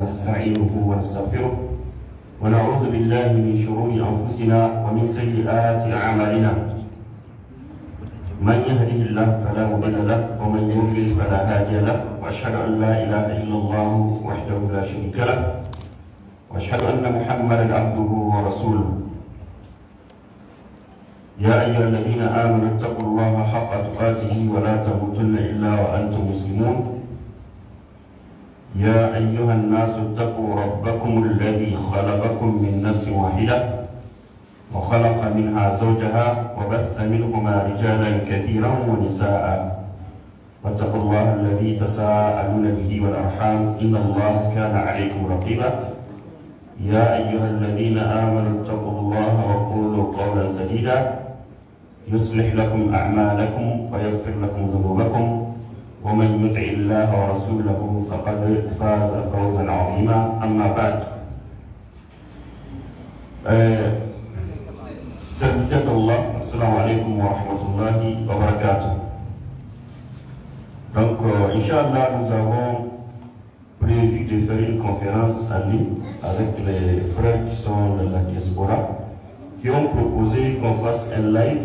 نستعينه ونستغفره ونعوذ بالله من شرور أنفسنا ومن سيئات أعمالنا من يهده الله فلا مضل له ومن يضلل فلا هادي له وأشهد أن لا إله إلا الله وحده لا شريك له وأشهد أن محمدا عبده ورسوله يا أيها الذين آمنوا اتقوا الله حق تقاته ولا تموتن إلا وأنتم مسلمون يا أيها الناس اتقوا ربكم الذي خلقكم من نفس واحدة وخلق منها زوجها وبث منهما رجالا كثيرا ونساء واتقوا الله الذي تساءلون به والأرحام إن الله كان عليكم رقيبا يا أيها الذين آمنوا اتقوا الله وقولوا قولا سديدا يصلح لكم أعمالكم ويغفر لكم ذنوبكم ومن يطع الله ورسوله فقد فاز فوزا عظيما أما بعد سيدنا الله السلام عليكم ورحمة الله وبركاته. Donc Inch'Allah, nous avons prévu de faire une conférence en ligne avec les frères qui sont de la diaspora qui ont proposé qu'on fasse un live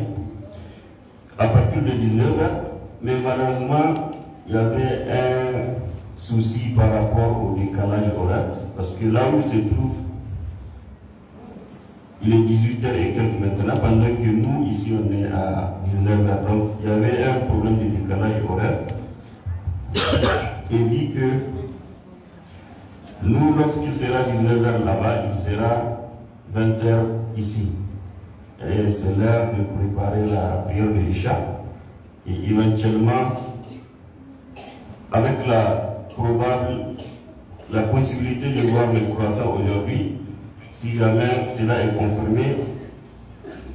à partir de 19h, mais malheureusement il y avait un souci par rapport au décalage horaire, parce que là où il se trouve, il est 18h et quelques maintenant, pendant que nous, ici, on est à 19h. Donc, il y avait un problème de décalage horaire. Et dit que nous, lorsqu'il sera 19h là-bas, il sera 20h ici. Et c'est l'heure de préparer la prière de l'Isha. Et éventuellement, avec la possibilité de voir le croissant aujourd'hui, si jamais cela est confirmé,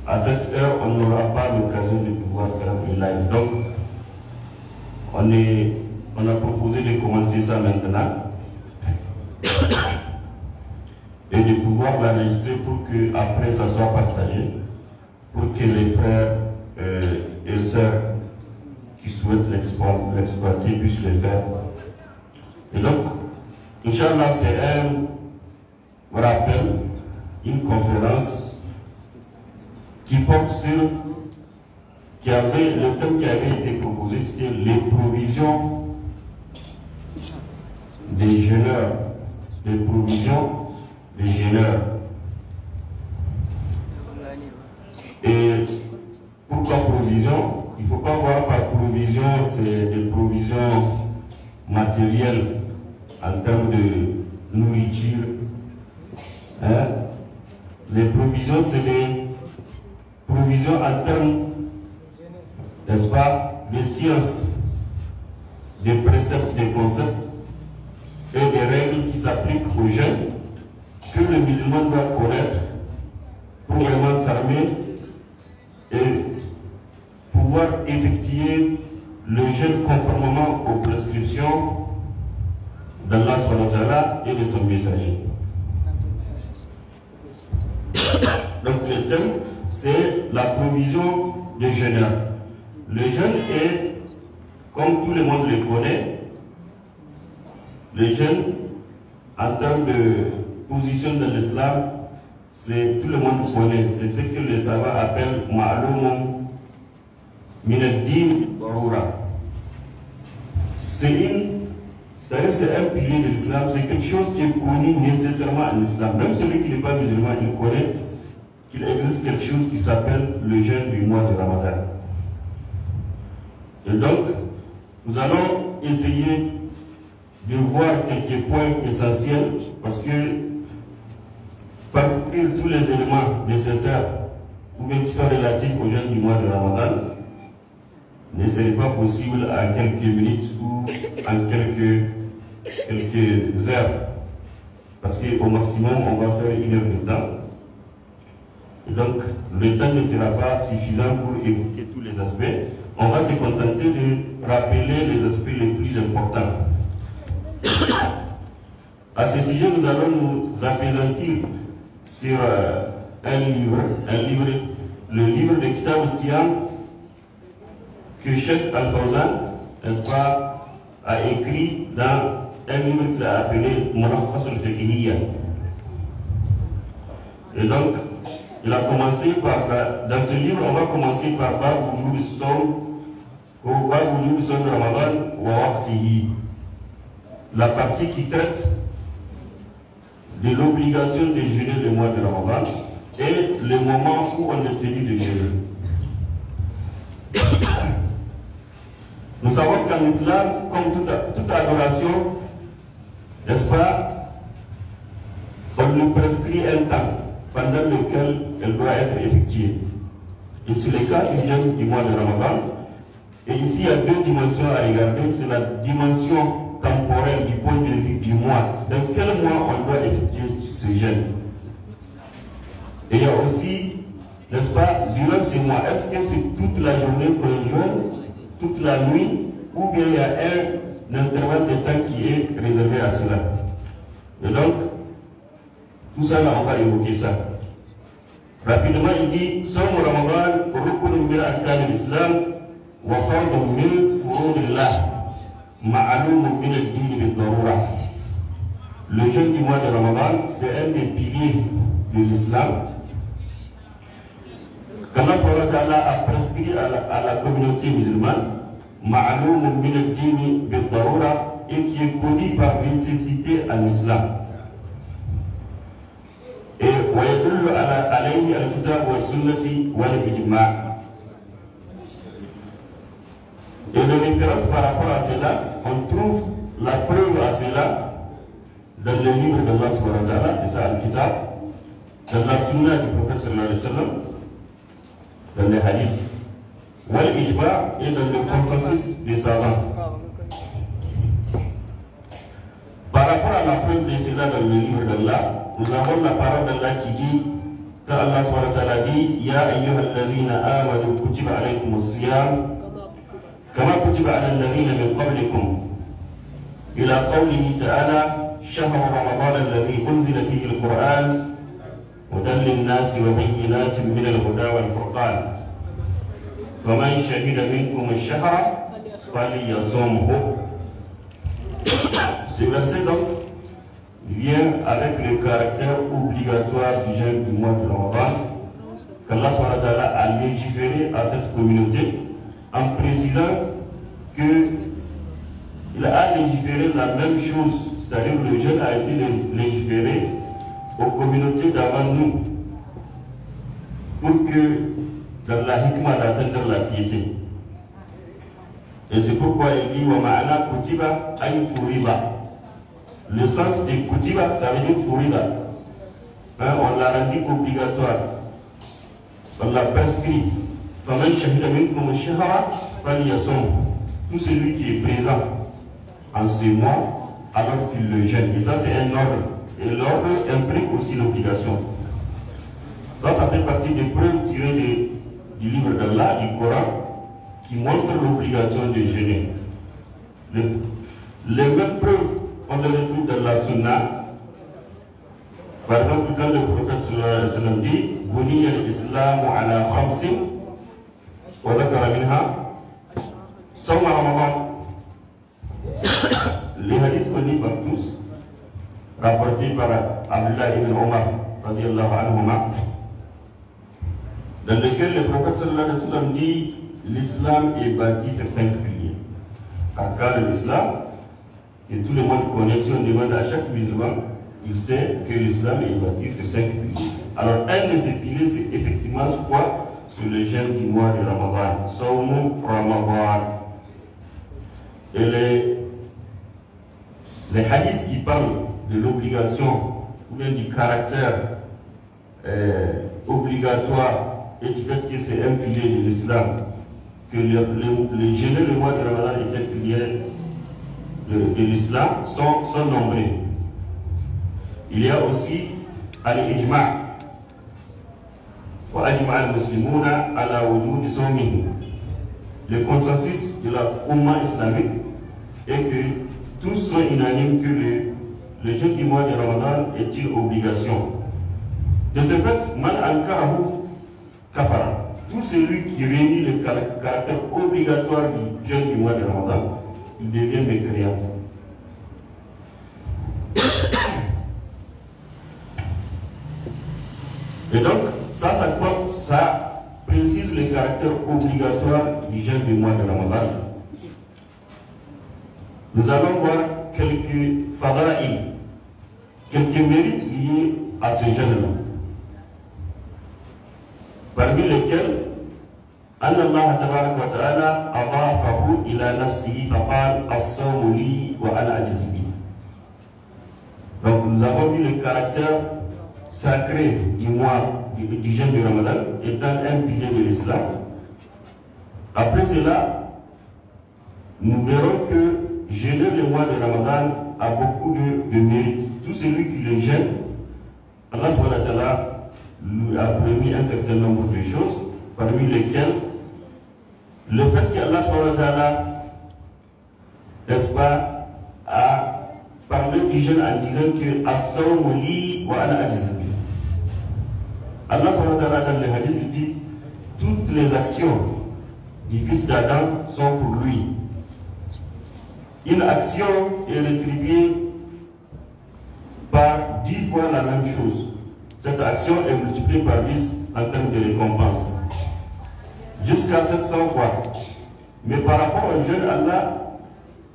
à cette heure, on n'aura pas l'occasion de pouvoir faire le live. Donc, on a proposé de commencer ça maintenant et de pouvoir l'enregistrer pour que après ça soit partagé, pour que les frères et sœurs qui souhaitent l'exploiter puissent le faire. Et donc, Inch'Allah, c'est un rappel, une conférence qui porte sur, le thème qui avait été proposé, c'était les provisions des jeûneurs. Les provisions des jeûneurs. Et pourquoi provision? Il ne faut pas voir par provision, c'est des provisions matérielles en termes de nourriture. Hein? Les provisions, c'est des provisions en termes, n'est-ce pas, de science, des préceptes, des concepts et des règles qui s'appliquent aux jeunes que le musulman doit connaître pour vraiment s'armer et pouvoir effectuer le jeûne conformément aux prescriptions d'Allah et de son messager. Donc le thème, c'est la provision des jeûneurs. Le jeûne est, comme tout le monde le connaît, le jeûne, en termes de position de l'islam, c'est tout le monde connaît. C'est ce que les savants appellent ma'loum min ad-din darura. C'est un pilier de l'islam, c'est quelque chose qui est connu nécessairement en islam. Même celui qui n'est pas musulman, il connaît qu'il existe quelque chose qui s'appelle le jeûne du mois de Ramadan. Et donc, nous allons essayer de voir quelques points essentiels, parce que parcourir tous les éléments nécessaires ou bien qui sont relatifs au jeûne du mois de Ramadan ne serait pas possible en quelques minutes ou en quelques heures, parce qu'au maximum on va faire 1 heure de temps. Et donc le temps ne sera pas suffisant pour évoquer tous les aspects. On va se contenter de rappeler les aspects les plus importants. À ce sujet, nous allons nous appesantir sur un livre, le livre de Kitab al-Siyam que Cheikh Al-Fawzan, n'est-ce pas, a écrit dans un livre qu'il a appelé Mulakhas al-Fiqhiyya. Et donc, il a commencé par, dans ce livre, on va commencer par Bab Wujub as-Sawm ou Bab Wujub as-Sawm Ramadan wa waqtihi, la partie qui traite de l'obligation de jeûner le mois de Ramadan et le moment où on est tenu de jeûner. Nous savons qu'en islam, comme toute adoration, n'est-ce pas, on nous prescrit un temps pendant lequel elle doit être effectuée. Et c'est le cas du jeûne du mois de Ramadan. Et ici, il y a deux dimensions à regarder. C'est la dimension temporelle du point de vue du mois. Dans quel mois on doit effectuer ce jeûne? Et il y a aussi, n'est-ce pas, durant ces mois, est-ce que c'est toute la journée qu'on jeûne, toute la nuit, ou bien il y a un intervalle de temps qui est réservé à cela? Et donc, tout ça là, on va évoquer ça. Rapidement, il dit Sawm Ramadan, rukun min arkan al-Islam, wa fardun min furudillah, ma'lum min ad-din bil-darura. Le jeûne du mois de Ramadan, c'est un des piliers de l'islam qu'Allah a prescrit à la communauté musulmane, ma'lum min ad-din bil-darura, et qui est connu par nécessité en islam. Et ويدل عليه الكتاب والسنة والإجماع. Et de référence par rapport à cela, on trouve la preuve à cela dans le livre d'Allah subhanahu wa ta'ala, c'est ça, le kitab, dans la sunna du prophète sallallahu alayhi wa sallam, dans les hadiths, wal ijma, et dans le consensus des savants. Par rapport à la preuve de cela dans le livre d'Allah, nous avons la parole d'Allah qui dit, quand Allah subhanahu wa ta'ala dit, Ya ayyuhalladhina amanu kutiba alaykum as-siyam, kama kutiba ala alladhina min qablikum, ila qawlihi ta'ala, shahru ramadan alladhi unzila fihi al-Qur'an, hudan lin-nasi wa bayyinatin min al-huda wal-furqan. Faman shahida minkum ash-shahra falyasumhu. Ce verset donc vient avec le caractère obligatoire du jeûne du mois de Ramadan qu'Allah subhanahu wa ta'ala a légiféré à cette communauté en précisant qu'il a légiféré la même chose, c'est-à-dire que le jeûne a été légiféré aux communautés d'avant nous pour que dans la hikmah d'atteindre la piété. Et c'est pourquoi il dit wa ma'ana kutiba ay furiba. Le sens de kutiba, ça veut dire furida. On l'a rendu obligatoire. On l'a prescrit. Faman shahida minkum ash-shahra falyasum. Tout celui qui est présent en ce mois alors qu'il le jeûne. Et ça, c'est un ordre. Et l'ordre implique aussi l'obligation. Ça fait partie des preuves tirées du livre d'Allah, du Coran, qui montrent l'obligation de jeûner. Les mêmes preuves, on les retrouve dans la sunna. Par exemple, quand le prophète sallallahu alayhi wa sallam dit Buniya al-Islamu ala khamsin wa dhakara minha Sawm Ramadan. Les hadiths connus par tous, rapportés par Abdullah ibn Omar radiyallahu anhuma, dans lequel le prophète sallallahu alayhi wa sallam dit l'islam est bâti sur 5 piliers. Arkan l'islam, et tout le monde connaît. Si on demande à chaque musulman, il sait que l'islam est bâti sur 5 piliers. Alors, un de ces piliers, c'est effectivement quoi? Sur le jeûne du mois de Ramadan. Sawm Ramadan. Et les hadiths qui parlent de l'obligation ou bien du caractère obligatoire et du fait que c'est un pilier de l'islam, que le jeûner le mois de Ramadan est un pilier de l'islam, sont nombreux. Il y a aussi al-ijma' wa ajma' al-muslimuna ala wujudi sawmihi. Le consensus de la Ummah islamique est que tous sont unanimes que le jeûne du mois de Ramadan est une obligation. De ce fait, man ankarahu kafara. Tout celui qui réunit le caractère obligatoire du jeûne du mois de Ramadan, il devient mécréant. Et donc, ça précise le caractère obligatoire du jeûne du mois de Ramadan. Nous allons voir quelques fadaïl, quelques mérites liés à ce jeûne-là. Parmi lesquels, أن الله تبارك وتعالى أضافه إلى نفسه فقال الصوم لي وأنا أجزي به. Donc nous avons vu le caractère sacré du mois du jeûne du Ramadan étant un pilier de l'islam. Après cela, nous verrons que jeûner le mois de Ramadan a beaucoup de mérites. Tout celui qui le jeûne, Allah subhanahu wa ta'ala lui a promis un certain nombre de choses, parmi lesquelles le fait qu'Allah subhanahu wa ta'ala, n'est-ce pas, a parlé du jeûne en disant que as-sawmu li wa ana ajzi bi. Allah subhanahu wa ta'ala dans le hadith il dit toutes les actions du fils d'Adam sont pour lui. Une action est rétribuée par 10 fois la même chose. Cette action est multipliée par 10 en termes de récompense. Jusqu'à 700 fois. Mais par rapport au jeûne, Allah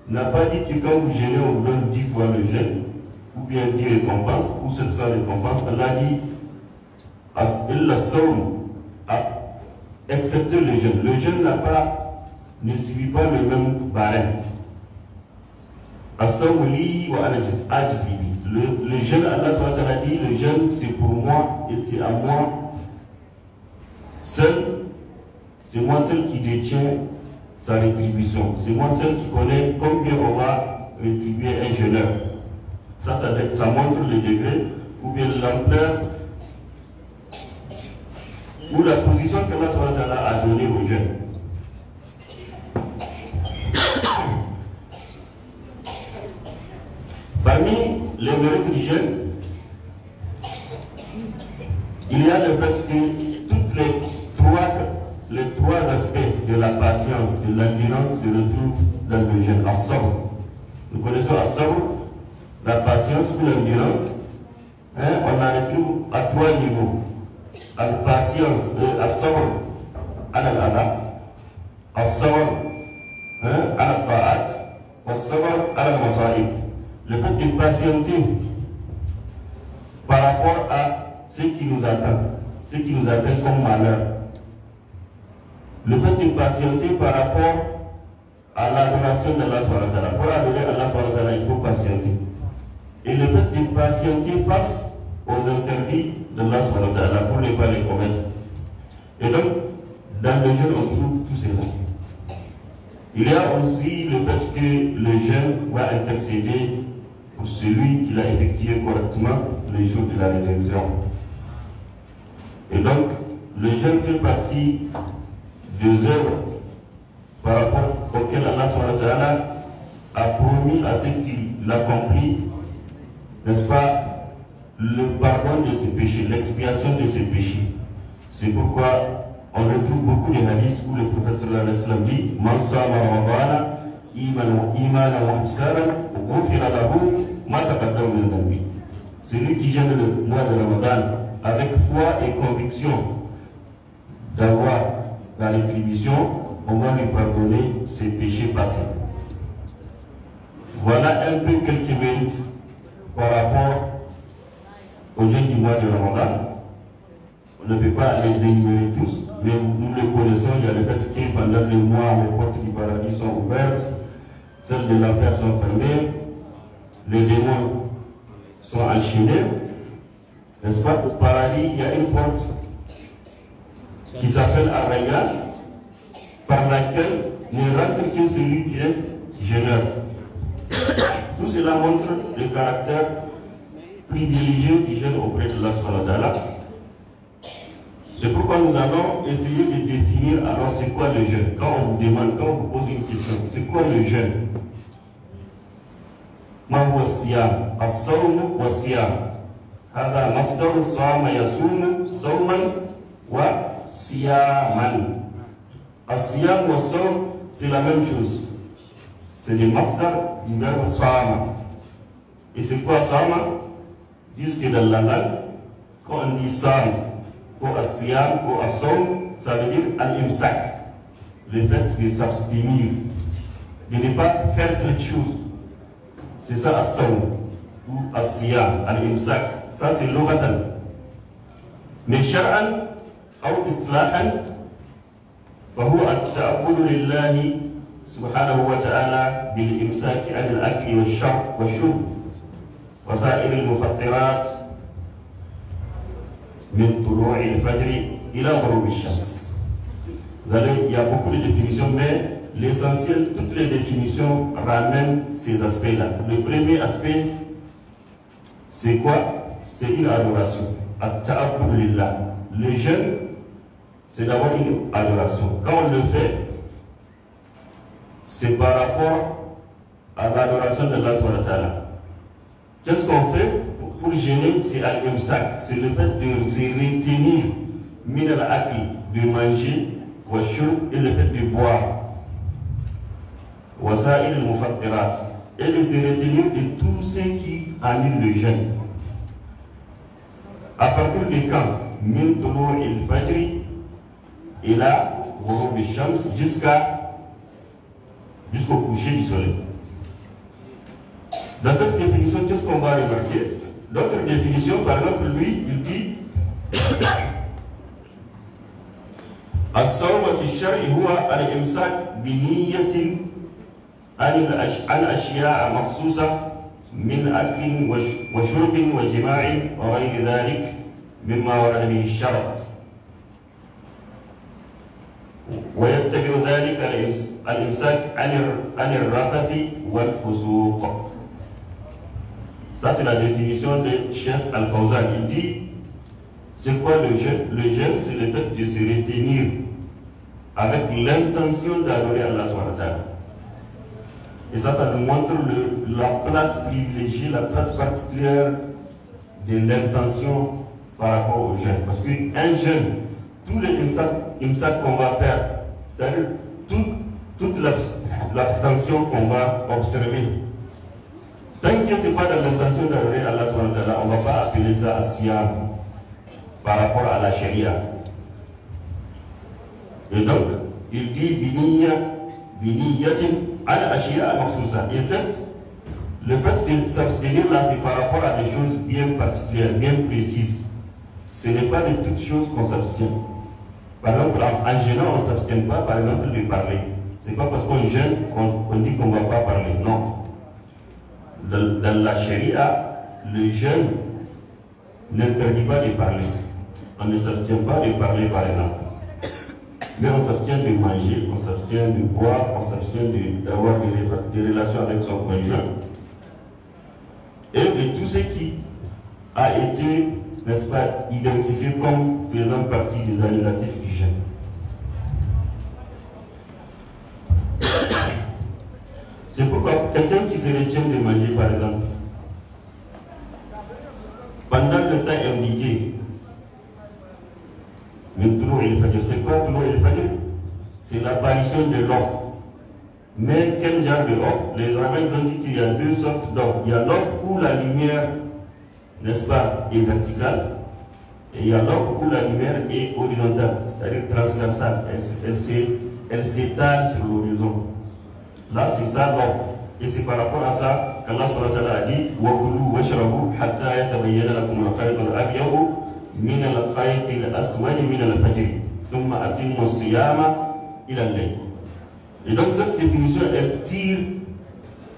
n'a pas dit que quand vous jeûnez, on vous donne 10 fois le jeûne, ou bien 10 récompenses, ou 700 récompenses. Allah dit excepté le jeûne. Le jeûne ne suit pas le même barème. Le jeûne, Allah dit, le jeûne c'est pour moi et c'est à moi seul. C'est moi seul qui détient sa rétribution. C'est moi seul qui connais combien on va rétribuer un jeûneur. Ça montre le degré ou bien l'ampleur ou la position qu'Allah a donnée au jeûne. Parmi les mérites du jeûne, il y a le fait que toutes les trois aspects de la patience, de l'endurance se retrouvent dans le jeûne. As-sabr. Nous connaissons as-sabr, la patience ou l'endurance. On la retrouve à 3 niveaux. La patience, as-sabr, al-adab, as-sabr, al-ta'at, as-sabr, al-masa'ib. Le fait de patienter par rapport à ce qui nous attend comme malheur. Le fait de patienter par rapport à l'adoration d'Allah subhanahu wa ta'ala. Pour adorer Allah subhanahu wa ta'ala, il faut patienter. Et le fait de patienter face aux interdits d'Allah subhanahu wa ta'ala pour ne pas les commettre. Et donc, dans le jeûne, on trouve tout cela. Il y a aussi le fait que le jeûne va intercéder pour celui qui l'a effectué correctement le jour de la rédemption. Et donc, le jeûne fait partie des œuvres par rapport auxquelles Allah subhanahu wa ta'ala a promis à ceux qui l'accomplissent, n'est-ce pas, le pardon de ses péchés, l'expiation de ses péchés. C'est pourquoi on retrouve beaucoup de hadiths où le prophète sallallahu alayhi wa sallam dit Man sama Ramadana imanan wa ihtisaban ghufira lahu ma taqaddama min dhanbi. Celui qui jeûne le mois de Ramadan avec foi et conviction d'avoir la rétribution, on va lui pardonner ses péchés passés. Voilà un peu quelques mérites par rapport au jeûne du mois de Ramadan. On ne peut pas les énumérer tous, mais nous les connaissons. Il y a le fait que pendant les mois, les portes du paradis sont ouvertes, celles de l'enfer sont fermées, les démons sont enchaînés. N'est-ce pas? Au paradis, il y a une porte qui s'appelle Ar-Rayyan, par laquelle ne rentre que celui qui est jeûneur. Tout cela montre le caractère privilégié du jeûne auprès de Allah subhanahu wa ta'ala. C'est pourquoi nous allons essayer de définir alors c'est quoi le jeûne. Quand on vous demande, quand on vous pose une question, c'est quoi le jeûne? Ma huwa siyam, as-sawm wa siyam. Hada masdar sama yasum sawman wa siyaman. As-siyam wa sawm, c'est la même chose. C'est le masdar du verbe sama. Et c'est quoi Sam? Ils disent que dans la langue, quand on dit Sam, ou Asiyam, ou Assom, ça veut dire Al-Imsak. Le fait de s'abstenir, de ne pas faire quelque chose. C'est ça Assom, ou Asiyam, Al-Imsak. Ça c'est l'Oratan. Mais Shar'an, ou Islahan, فهو التعبد لله سبحانه وتعالى بالإمساك عن الأكل والشرب وسائر المفطرات من طلوع الفجر إلى غروب الشمس. Vous allez, il y a beaucoup de définitions, mais l'essentiel, toutes les définitions ramènent ces aspects-là. Le premier aspect, c'est quoi? C'est une adoration. At-ta'abbud lillah. Le jeûne, c'est d'abord une adoration. Quand on le fait, c'est par rapport à l'adoration d'Allah subhanahu wa ta'ala. Qu'est-ce qu'on fait pour jeûner? C'est al-imsak, c'est le fait de se retenir min al-aqi, de manger, wa shurb, et le fait de boire, wa sa'il al-mufattirat, et de se retenir de tout ce qui annule le jeûne. À partir de quand? Min tulu il-fajri et là, jusqu'au coucher du soleil. Dans cette définition, qu'est-ce qu'on va remarquer? D'autres définitions, par exemple, lui, il dit الصوم في الشرع هو الإمساك بنية عن أشياء مخصوصة من أكل وشرب وجماع وغير ذلك مما ورد به الشرع. ويتبع ذلك الإمساك عن الرفث والفسوق. Ça c'est la définition de Cheikh Al-Fawzan. Il dit, c'est quoi le jeûne? Le jeûne, c'est le fait de se retenir avec l'intention d'adorer Allah subhanahu wa ta'ala. Et ça nous montre la place privilégiée, la place particulière de l'intention par rapport au jeûne. Parce qu'un jeûne, tous les imsak qu'on va faire, c'est-à-dire toute l'abstention qu'on va observer, tant que ce n'est pas dans l'intention d'adorer Allah subhanahu wa ta'ala, on ne va pas appeler ça asiyam par rapport à la sharia. Et donc, il dit biniyatin al-ashiya al-makhsusa. Et le fait de s'abstenir là, c'est par rapport à des choses bien particulières, bien précises. Ce n'est pas de toutes choses qu'on s'abstient. Par exemple, en jeûnant, on ne s'abstient pas, par exemple, de parler. Ce n'est pas parce qu'on jeûne qu'on dit qu'on ne va pas parler. Non. Dans la charia, le jeûne n'interdit pas de parler. On ne s'abstient pas de parler, par exemple. Mais on s'abstient de manger, on s'abstient de boire, on s'abstient d'avoir des relations avec son conjoint. Et de tout ce qui a été, n'est-ce pas, identifié comme faisant partie des annégatifs du jeûne. C'est pourquoi quelqu'un qui se retient de manger, par exemple, pendant le temps indiqué, c'est quoi Tulou el-Fajr? C'est l'apparition de l'or. Mais quel genre de or? Les rabbins ont dit qu'il y a deux sortes d'or. Il y a l'or où la lumière, n'est-ce pas, est verticale, et il y a l'or où la lumière est horizontale, c'est-à-dire transversale. Elle s'étale sur l'horizon. Là, c'est ça l'or. Et c'est par rapport à ça qu'Allah a dit وَكُلُوا وَاشْرَبُوا حَتَّى يَتَبَيَّنَ لَكُمُ الْخَيْطُ الْأَبْيَضُ مِنَ الْخَيْطِ الْأَسْوَدِ مِنَ الْفَجْرِ ثُمَّ أَتِمُّوا الصِّيَامَ إِلَى اللَّيْلِ. Et donc cette définition, elle tire,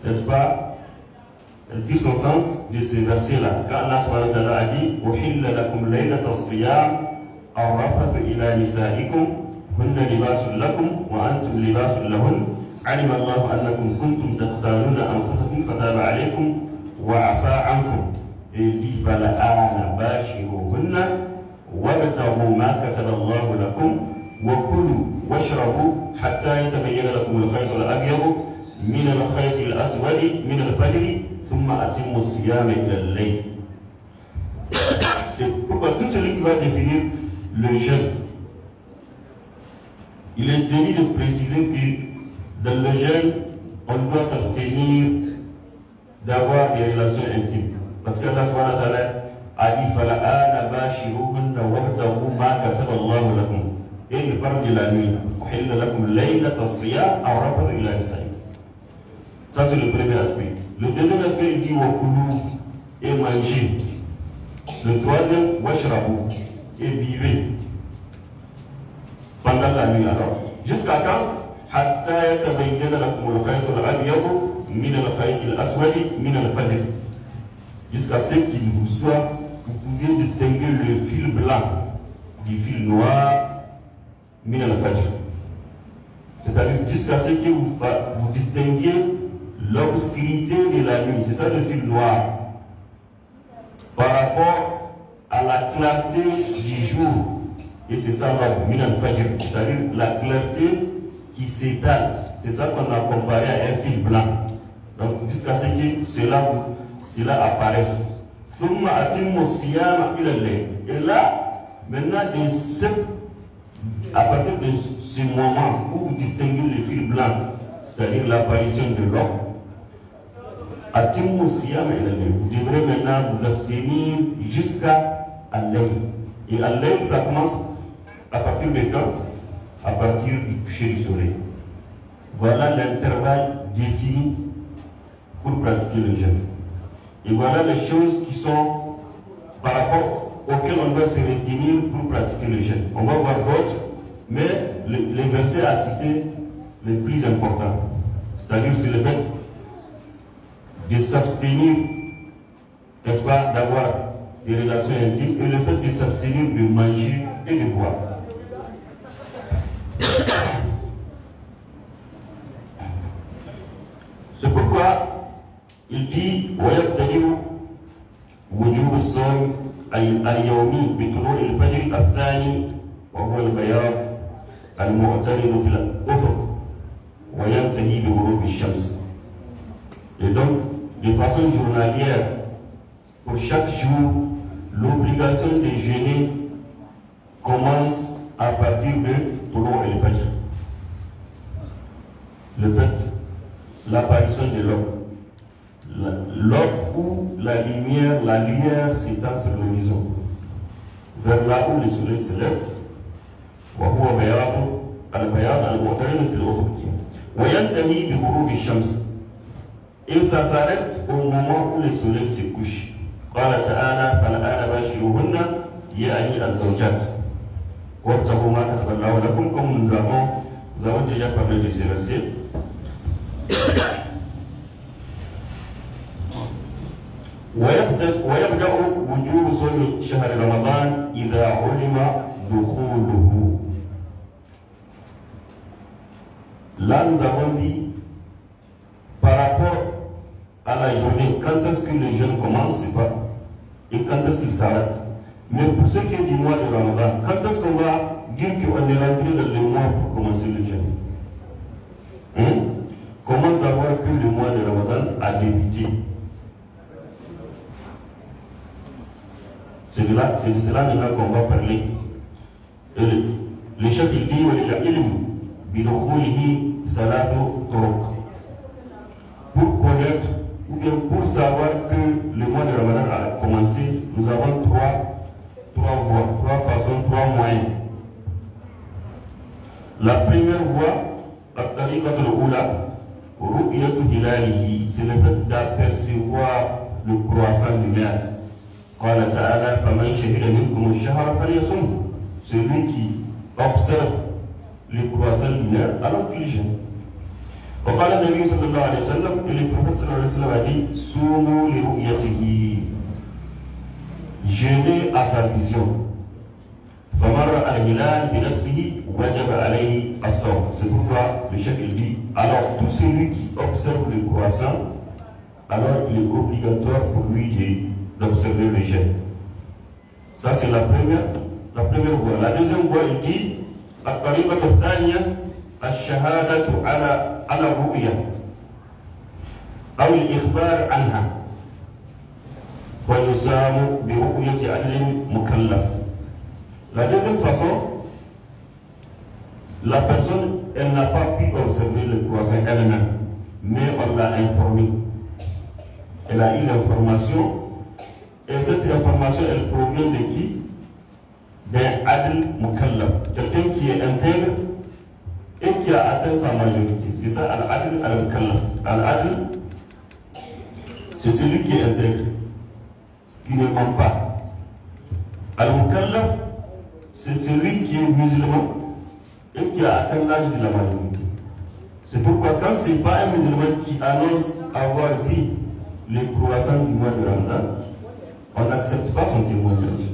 n'est-ce pas, elle tire son sens de ce verset-là. Quand Allah a dit أُحِلَّ لَكُمْ لَيْلَةَ الصِّيَامِ الرَّفَثُ إِلَى نِسَائِكُمْ هُنَّ لِبَاسٌ لَكُمْ وَأَنْتُمْ لِبَاسٌ لَهُنَّ علم الله أنكم كنتم تختارون أنفسكم فتاب عليكم وعفى عنكم. Il dit فالآن باشروهن وابتغوا ما كتب الله لكم وكلوا واشربوا حتى يتبين لكم الخيط الأبيض من الخيط الأسود من الفجر ثم أتموا الصيام إلى الليل. C'est pourquoi tout celui qui va définir le jeûne, il est tenu de préciser que dans le jeûne, on doit s'abstenir d'avoir des relations intimes. Parce que Allah subhanahu wa ta'ala a dit فَلَآنَ بَاشِرُوهُنَّ وَابْتَغُوا مَا كَتَبَ اللَّهُ لَكُمْ. Et il parle de la nuit. أُحِلَّ لَكُمْ لَيْلَةَ الصِّيَامِ الرَّفَثُ إِلَى نِسَائِكُم. Ça c'est le premier aspect. Le deuxième aspect, il dit وَكُلُوا et mangez. Le troisième, وَاشْرَبُوا et buvez. Pendant la nuit alors. Jusqu'à quand? حَتَّى يَتَبَيَّنَ لَكُمُ الْخَيْطُ الْأَبْيَضُ مِنَ الْخَيْطِ الْأَسْوَدِ مِنَ الْفَجْرِ. Jusqu'à ce qu'il vous soit, vous pouvez distinguer le fil blanc du fil noir min al-fajr. C'est-à-dire jusqu'à ce que vous distinguiez l'obscurité de la nuit. C'est ça le fil noir. Par rapport à la clarté du jour. Et c'est ça min al-fajr. C'est-à-dire la clarté qui s'étale. C'est ça qu'on a comparé à un fil blanc. Donc jusqu'à ce que cela apparaisse. Et là, maintenant, à partir de ce moment où vous distinguez le fil blanc, c'est-à-dire l'apparition de l'homme, vous devrez maintenant vous abstenir jusqu'à Al-Layl. Et Al-Layl, ça commence à partir de quand? À partir du coucher du soleil. Voilà l'intervalle défini pour pratiquer le jeûne. Et voilà les choses qui sont par rapport auxquelles on doit se retenir pour pratiquer le jeûne. On va voir d'autres, mais les versets à citer les plus importants. C'est-à-dire c'est le fait de s'abstenir, n'est-ce pas, d'avoir des relations intimes et le fait de s'abstenir de manger et de boire. C'est pourquoi il dit ويبتدئ وجوب الصوم اليومي بطلوع الفجر الثاني وهو البياض المعترض في الأفق وينتهي بغروب الشمس. Et donc, de façon journalière, pour chaque jour, l'obligation de jeûner commence à partir de طلوع الفجر. Le fait, l'apparition de l'aube. L'aube où la lumière s'étend sur l'horizon, vers là où le soleil se lève, وهو بياض البياض المعترض في الأفق وينتهي بغروب الشمس. Et ça s'arrête au moment où le soleil se couche. قال تعالى فالآن باشروهن يعني الزوجات وابتغوا ما كتب الله لكم. Comme nous avons déjà parlé de ces versets. ويبدأ وجوب صوم شهر رمضان إذا علم دخوله. Là, nous avons dit par rapport à la journée, quand est-ce que le jeûne commence, c'est pas, et quand est-ce qu'il s'arrête. Mais pour ce qui est du mois de Ramadan, quand est-ce qu'on va dire qu'on est rentré dans le mois pour commencer le jeûne? Comment savoir que le mois de Ramadan a débuté? C'est de cela maintenant qu'on va parler. Le chef il dit pour connaître ou bien pour savoir que le mois de Ramadan a commencé, nous avons trois voies, trois façons, trois moyens. La première voie, c'est le fait d'apercevoir le croissant lunaire. قال تعالى فمن شهد منكم الشهر فليصم. Celui qui observe le croissant lunaire alors qu'il jeûne. وقال النبي صلى الله عليه وسلم, et le prophète صلى الله عليه وسلم a dit صوموا لرؤيته, jeûnez à sa vision. فمن رأى الهلال بنفسه وجب عليه الصوم. C'est pourquoi le chef il dit alors tout celui qui observe le croissant, alors il est obligatoire pour lui d'observer le jeûne. Ça c'est la première voie. La deuxième voie, il dit الطريقة الثانية الشهادة على الرؤيا أو الإخبار عنها ويسام برؤية عدل مكلف. La deuxième façon, la personne, elle n'a pas pu observer le croissant elle-même, mais on l'a informé. elle a eu l'information, et cette information, elle provient de qui? D'un adl mukallaf, quelqu'un qui est intègre et qui a atteint sa majorité. C'est ça, al-adl al-mukallaf. Al-adl, c'est celui qui est intègre, qui ne ment pas. Al-mukallaf, c'est celui qui est musulman et qui a atteint l'âge de la majorité. C'est pourquoi quand ce n'est pas un musulman qui annonce avoir vu les croissants du mois de Ramadan, on n'accepte pas son témoignage.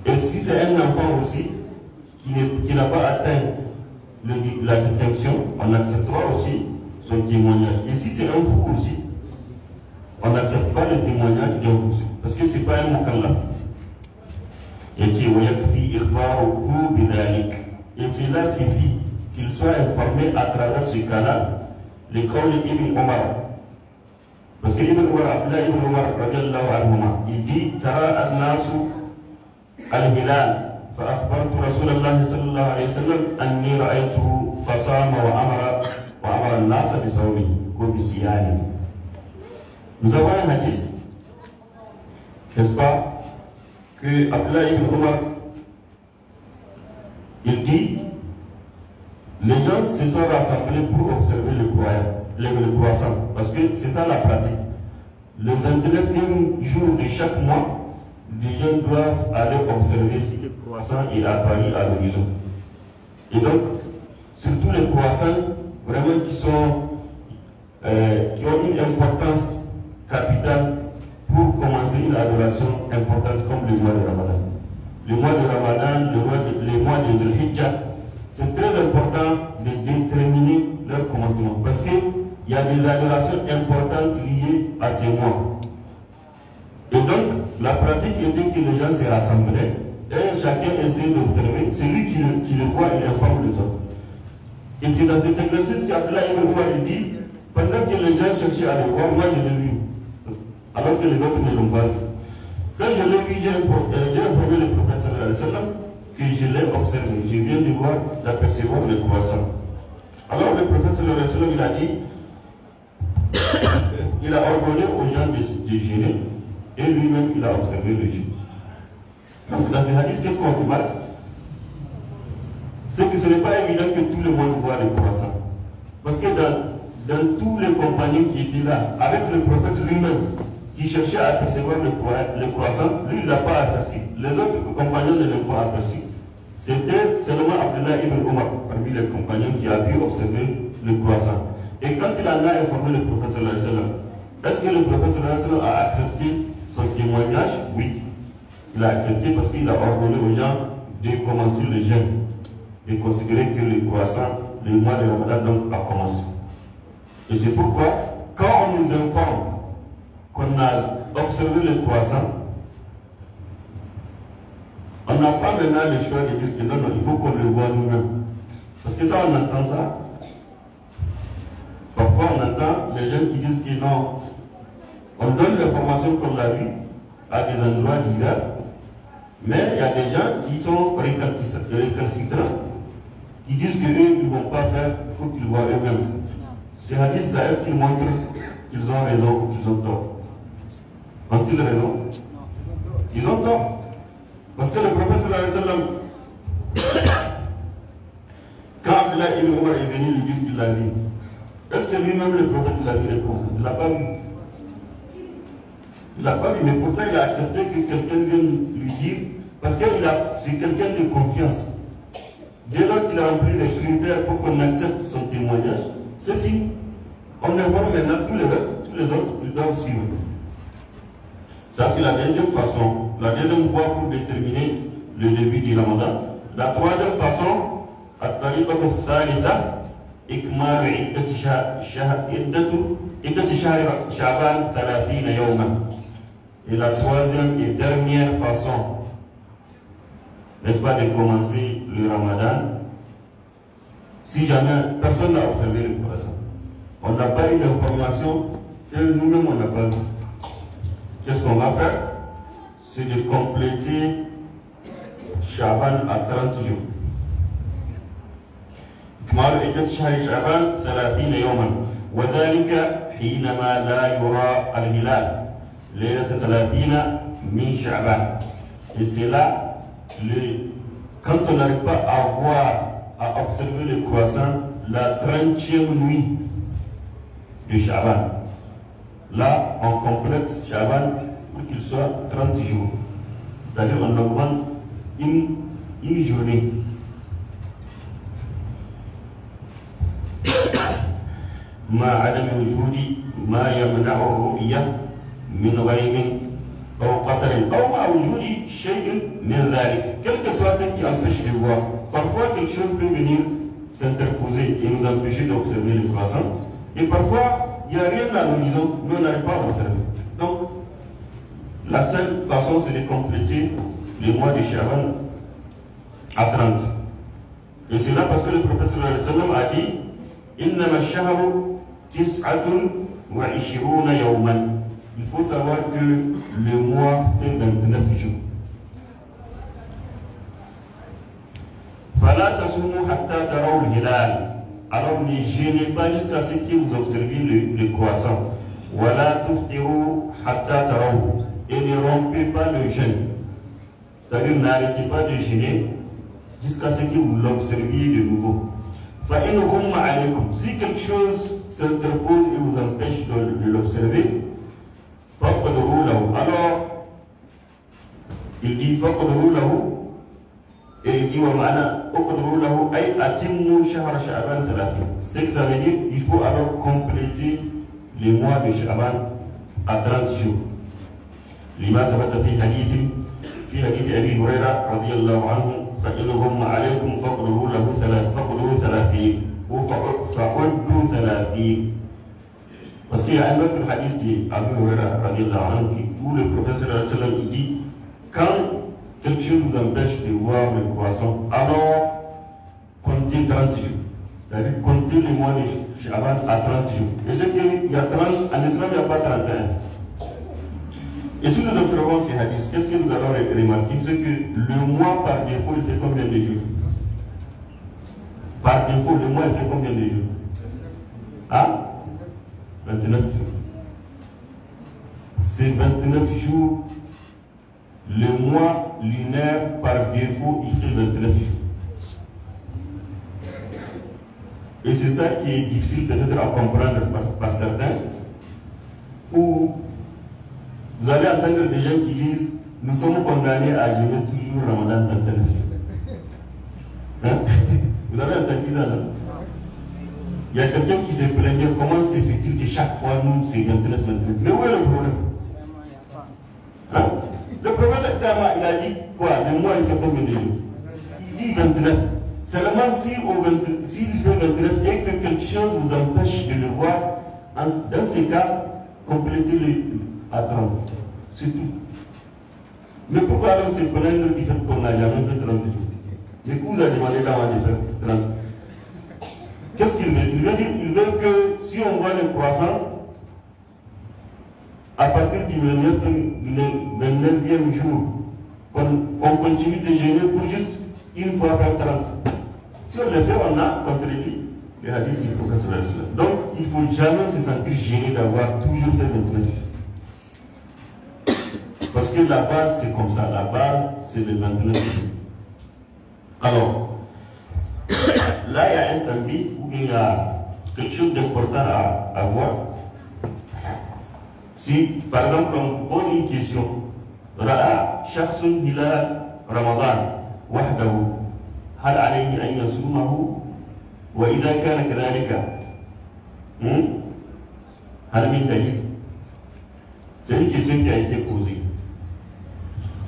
Et si c'est un enfant aussi qui n'a pas atteint la distinction, on acceptera aussi son témoignage. Et si c'est un fou aussi, on n'accepte pas le témoignage d'un fou, parce que ce n'est pas un mukallaf. Et cela suffit qu'il soit informé à travers ce canal, les qawli Ibn Omar. Parce que Ibn Omar, Abdullah Ibn Omar, il dit Tara al-Nasu al-Hilal. فأخبرت رسول الله صلى الله عليه وسلم أني رأيته فصام وأمر الناس بصومه وبصيامه. Nous avons un hadith, n'est-ce pas, que Abdullah ibn Omar, il dit, les gens se sont rassemblés pour observer le croissant, parce que c'est ça la pratique. Le 29e jour de chaque mois, les gens doivent aller observer si le croissant est apparu à l'horizon. Et donc, surtout les croissants vraiment qui ont une importance capitale pour commencer une adoration importante comme le mois de Ramadan. Le mois de Ramadan, le mois de Dhul Hijjah, c'est très important de déterminer leur commencement parce qu'il y a des adorations importantes liées à ces mois. Et donc, la pratique était que les gens se rassemblaient et chacun essayait d'observer. Celui qui le voit, il informe les autres. Et c'est dans cet exercice qu'Abdullah ibn Omar dit, pendant que les gens cherchaient à le voir, moi je l'ai vu, alors que les autres ne l'ont pas vu. Quand je l'ai vu, j'ai informé le prophète sallallahu alayhi wa sallam que je l'ai observé. Je viens de voir, d'apercevoir le croissant. Alors le prophète sallallahu alayhi wa sallam, il a dit, il a ordonné aux gens de jeûner. Et lui-même, il a observé le jeûne. Donc, dans ce hadith, qu'est-ce qu'on remarque? C'est que ce n'est pas évident que tout le monde voit le croissant. Parce que dans tous les compagnons qui étaient là, avec le prophète lui-même, qui cherchait à apercevoir le croissant, lui, il ne l'a pas aperçu. Les autres compagnons ne l'ont pas aperçu. C'était seulement Abdullah ibn Omar, parmi les compagnons, qui a pu observer le croissant. Et quand il en a informé le prophète sallallahu alayhi wa sallam, est-ce que le prophète sallallahu alayhi wa sallam a accepté son témoignage? Oui, il a accepté parce qu'il a ordonné aux gens de commencer le jeûne et considérer que le croissant, le mois de Ramadan donc a commencé. Et c'est pourquoi, quand on nous informe qu'on a observé le croissant, on n'a pas maintenant le choix de dire que non, non, il faut qu'on le voit nous-mêmes. Parce que ça, on entend ça. Parfois, on entend les gens qui disent que non, on donne l'information qu'on l'a vu à des endroits divers, mais il y a des gens qui sont récalcitrants, qui disent qu'eux, ils ne vont pas faire, il faut qu'ils voient eux-mêmes. Ces hadiths-là, est-ce qu'ils montrent qu'ils ont raison ou qu'ils ont tort? Ont-ils raison? Ils ont tort. Parce que le prophète sallallahu alayhi wa sallam, quand Abdullah ibn Omar est venu lui dire qu'il l'a vu, est-ce que lui-même le prophète l'a vu le prophète? Il ne l'a pas vu. Il ne l'a pas vu, mais pourtant il a accepté que quelqu'un vienne lui dire, parce que c'est quelqu'un de confiance. Dès lors qu'il a rempli les critères pour qu'on accepte son témoignage, c'est fini. On informe maintenant tous les autres, ils doivent suivre. Ça, c'est la deuxième façon, la deuxième voie pour déterminer le début du Ramadan. La troisième façon, الطريقة الثالثة إكمال عدة شهر شعبان 30 يوما. Et la troisième et dernière façon, n'est-ce pas, de commencer le Ramadan, si jamais personne n'a observé le croissant, on n'a pas eu d'information et nous-mêmes on n'a pas vu. Qu'est-ce qu'on va faire? C'est de compléter Shaban à 30 jours. إكمال عدة شهر شعبان 30 يوما وذلك حينما لا يرى الهلال ليلة 30 من شعبان. Et c'est là, quand on n'arrive pas à voir, à observer le croissant, la 30e nuit de Shaban. Là, on complète Shaban pour qu'il soit 30 jours. C'est-à-dire on augmente une journée. ما عدم وجود ما يمنع الرؤية من غيم أو قطر أو مع وجود شيء من ذلك. Quel que soit ce qui empêche de voir. Parfois quelque chose peut venir s'interposer et nous empêcher d'observer le croissant. Et parfois il n'y a rien à l'horizon, mais on n'arrive pas à observer. Donc la seule façon c'est de compléter le mois de Shaban à 30. Et c'est là parce que le prophète sallallahu alayhi wa sallam a dit إنما الشهر 29 يوما. Il faut savoir que le mois fait 29 jours. فلا تصوموا حتى تروا الهلال. Alors ne jeûnez pas jusqu'à ce que vous observiez le croissant. ولا تفطروا حتى تروه. Et ne rompez pas le jeûne. C'est-à-dire n'arrêtez pas de jeûner jusqu'à ce que vous l'observiez de nouveau. فإن غم عليكم. Si quelque chose s'interpose et vous empêche de l'observer, فقدروا له. Alors il dit فقدروا له et il dit ومعنى فقدروا له أي أتموا شهر شعبان 30. C'est que ça veut dire il faut alors compléter les mois de Shaban à 30 jours. لما ثبت في حديث أبي هريرة رضي الله عنه فإن غم عليكم فقدروا له 30 فعدوا 30. Parce qu'il y a un autre hadith qui Abu Huraira où le professeur il dit quand quelque chose vous empêche de voir le croissant, alors comptez 30 jours. C'est-à-dire comptez le mois de Shaban à 30 jours. Et dès qu'il y a 30, en islam il n'y a pas 31. Et si nous observons ces hadiths, qu'est-ce que nous allons remarquer? C'est que le mois par défaut il fait combien de jours? Par défaut, le mois il fait combien de jours? Ah 29 jours. C'est 29 jours. Le mois lunaire par défaut, il fait 29 jours. Et c'est ça qui est difficile peut-être à comprendre par certains. Ou vous allez entendre des gens qui disent nous sommes condamnés à jeûner toujours Ramadan 29 jours. Hein? Vous avez entendu ça, non? Il y a quelqu'un qui s'est plaigné, comment se fait-il que chaque fois nous c'est 29-29? Mais où est le problème? Hein? Le prophète il a dit quoi? Le mois il fait combien de jours? Il dit 29. Seulement s'il fait 29 et que quelque chose vous empêche de le voir, dans ce cas, complétez-le à 30. C'est tout. Mais pourquoi alors se plaindre du fait qu'on n'a jamais fait 30 jours? Mais qui vous a demandé d'avoir de faire 30? Qu'est-ce qu'il veut? Il veut que si on voit le croissant, à partir du 29e jour, on continue de jeûner pour juste une fois faire 30. Si on le fait, on a contredit le hadith du professeur. Donc, il ne faut jamais se sentir gêné d'avoir toujours fait 29 jours. Parce que la base, c'est comme ça. La base, c'est le 29 jours. Alors, là, il y a un tambi où il y a quelque chose d'important à voir. Si, par exemple, on vous pose une question, Ra'a shakhsun hilal Ramadan wahdahu, hal alayhi an yasumahu, wa idha kana kadhalika, hal min dalil? C'est une question qui a été posée.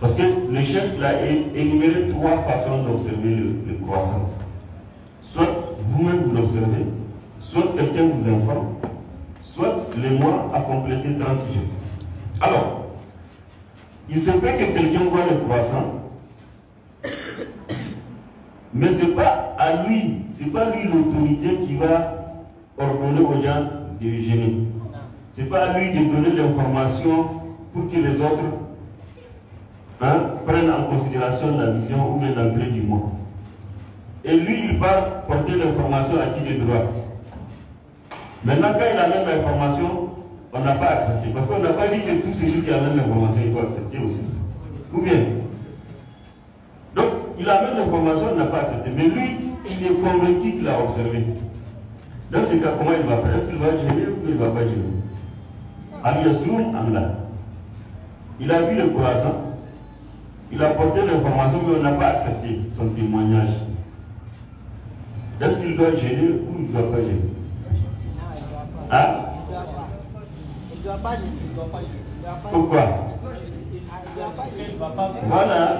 Parce que le chef a énuméré 3 façons d'observer le croissant. Soit vous-même vous l'observez, soit quelqu'un vous informe, soit le mois a complété 30 jours. Alors, il se peut que quelqu'un voit le croissant, mais ce n'est pas à lui, c'est pas lui l'autorité qui va ordonner aux gens de jeûner. Ce n'est pas à lui de donner l'information pour que les autres prennent en considération la vision ou bien l'entrée du mois. Et lui, il va porter l'information à qui de droit? Maintenant, quand il amène l'information, on n'a pas accepté. Parce qu'on n'a pas dit que tout celui qui amène l'information, il faut accepter aussi. Ou bien? Donc, il amène l'information, on n'a pas accepté. Mais lui, il est convaincu qu'il a observé. Dans ce cas, comment il va faire? Est-ce qu'il va gérer ou il ne va pas gérer? Al-Yasroum Amla. Il a vu le croissant, il a porté l'information, mais on n'a pas accepté son témoignage. Est-ce qu'il doit gêner ou il ne doit pas gêner? Hein? Il ne doit pas gêner. Pourquoi? Voilà,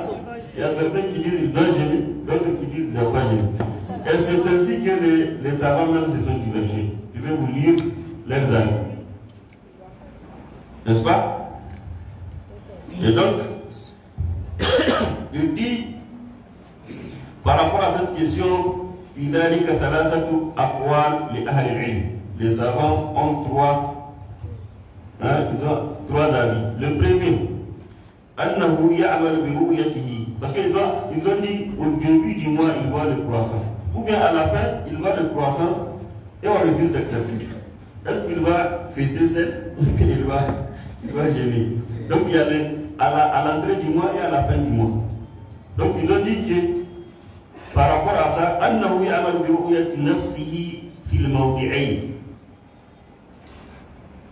il y a certains qui disent qu'il doit gêner, d'autres qui disent qu'il ne doit pas gêner. Et c'est ainsi que les savants même se sont divergés. Je vais vous lire leurs avis. N'est-ce pas? Et donc, il dit, par rapport à cette question, les savants ont trois avis. Le premier, parce qu'ils ont dit au début du mois, ils voient le croissant. Ou bien à la fin, ils voient le croissant et on refuse d'accepter. Est-ce qu'il va fêter celle ou bien il va gêner? Donc il y a à l'entrée du mois et à la fin du mois. Donc ils ont dit que par rapport à ça, أنه يعمل برؤية نفسه في الموضعين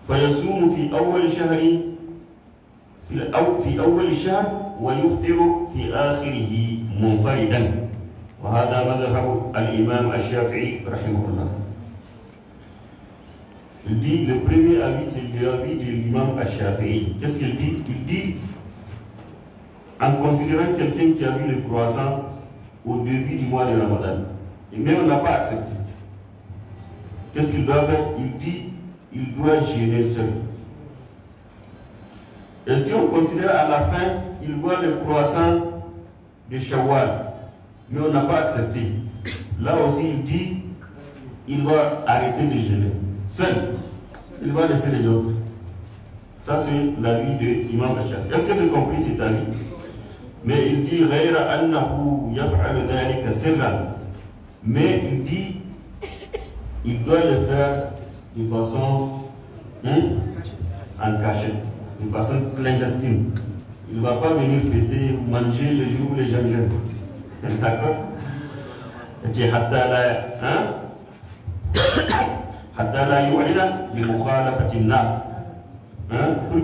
فيصوم في أول الشهر ويفطر في آخره منفردا وهذا مذهب الإمام الشافعي رحمه الله. Il dit, le premier avis, c'est l'avis de l'imam al-Shafi'i. Qu'est-ce qu'il dit? Il dit, en considérant quelqu'un qui a vu le croissant au début du mois de Ramadan, mais on n'a pas accepté. Qu'est-ce qu'il doit faire? Il dit, il doit gêner seul. Et si on considère à la fin, il voit le croissant de Shawwal, mais on n'a pas accepté. Là aussi, il dit, il va arrêter de gêner. Seul, il va laisser les autres. Ça, c'est l'avis de l'imam al-Shafi'i. Est-ce que c'est compris cet avis? Mais il dit, mais il dit, il doit le faire de façon en cachette, de façon clandestine. Il ne va pas venir fêter ou manger le jour où les gens jeûnent. D'accord? Pour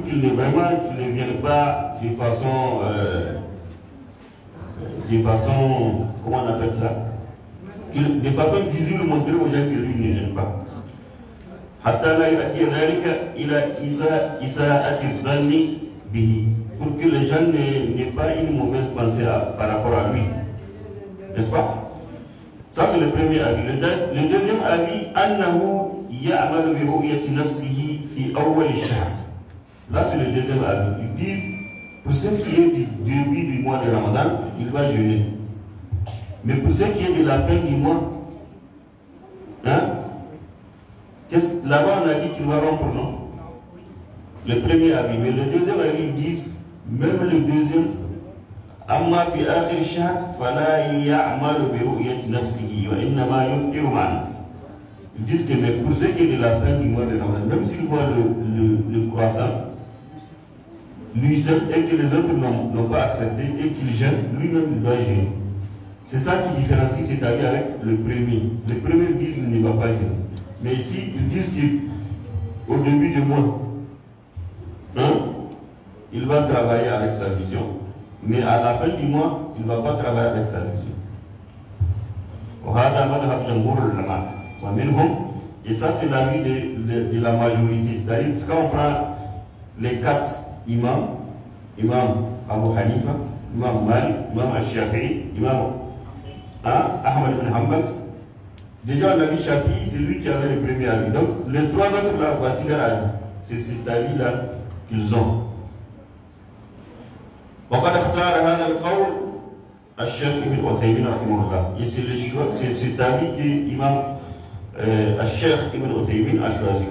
qu'il ne vienne pas de façon, comment on appelle ça? De façon visible montrer aux gens que lui ne gêne pas. Pour que les gens n'aient pas une mauvaise pensée par rapport à lui. N'est-ce pas? Ça c'est le premier avis. Le deuxième avis, là c'est le deuxième avis. Ils disent, pour ce qui est du début du mois de Ramadan, il va jeûner. Mais pour ce qui est de la fin du mois, là-bas on a dit qu'il va rompre, non? Le premier avis. Mais le deuxième avis, ils disent, même le deuxième, أما في آخر الشهر فلا يعمل برؤية نفسه وإنما يفطر مع الناس. Ils disent que mais pour ce qui est de la fin du mois de Ramadan, même s'il voit le croissant, lui seul, et que les autres n'ont pas accepté et qu'il gêne, lui-même il doit gêner. C'est ça qui différencie cet avis avec le premier. Le premier dit qu'il ne va pas gêner. Mais ici, ils disent qu'au début du mois, il va travailler avec sa vision. Mais à la fin du mois, il ne va pas travailler avec sa vision. Et ça, c'est l'avis de la majorité. C'est-à-dire, quand on prend les quatre imams, imam Abu Hanifa, imam Malik, imam al-Shafi'i, imam Ahmad ibn Hanbal, déjà l'avis Shafi'i, c'est lui qui avait le premier avis. Donc, les trois autres là, voici leur avis. C'est cet avis-là qu'ils ont. وقد اختار هذا القول الشيخ ابن عثيمين رحمه الله. Et c'est le choix, c'est cet avis que l'imam الشيخ ابن عثيمين a choisi.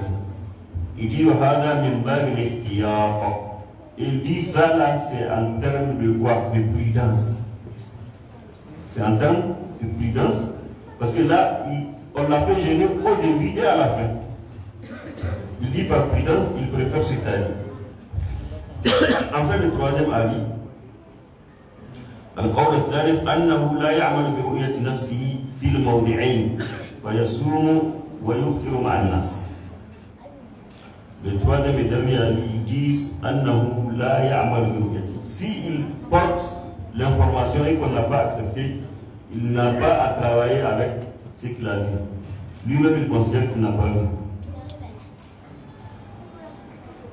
Il dit وهذا من باب الاحتياط. Il dit ça là, c'est en termes de quoi? De prudence. C'est en termes de prudence, parce que là, on l'a fait gêner au début et à la fin. Il dit par prudence, il préfère cet avis. Enfin, le troisième avis, القول الثالث أنه لا يعمل برؤية نفسه في الموضعين فيصوم ويفطر مع الناس. Le troisième et dernier avis, ils disent أنه لا يعمل برؤيته. S'il porte l'information et qu'on n'a pas accepté, il n'a pas à travailler avec ce qu'il a vu. Lui-même, il considère qu'il n'a pas vu.